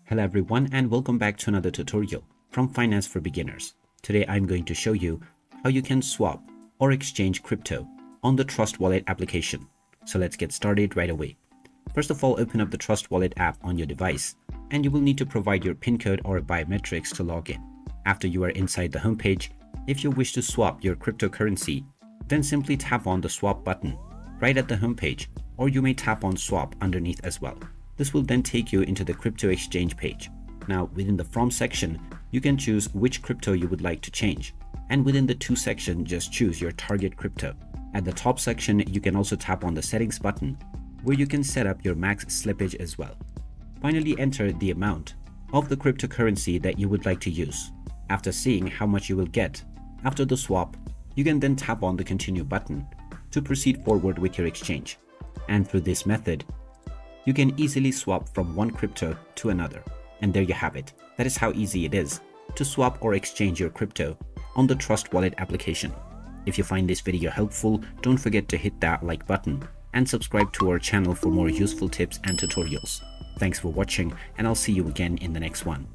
Hello everyone and welcome back to another tutorial from Finance for Beginners. Today I'm going to show you how you can swap or exchange crypto on the Trust Wallet application. So let's get started right away. First of all, open up the Trust Wallet app on your device and you will need to provide your PIN code or biometrics to log in. After you are inside the homepage, if you wish to swap your cryptocurrency, then simply tap on the swap button right at the homepage, or you may tap on swap underneath as well. This will then take you into the crypto exchange page. Now within the From section, you can choose which crypto you would like to change. And within the To section, just choose your target crypto. At the top section, you can also tap on the Settings button, where you can set up your max slippage as well. Finally, enter the amount of the cryptocurrency that you would like to use. After seeing how much you will get after the swap, you can then tap on the Continue button to proceed forward with your exchange. And through this method, you can easily swap from one crypto to another. And there you have it. That is how easy it is to swap or exchange your crypto on the Trust Wallet application. If you find this video helpful, don't forget to hit that like button and subscribe to our channel for more useful tips and tutorials. Thanks for watching, and I'll see you again in the next one.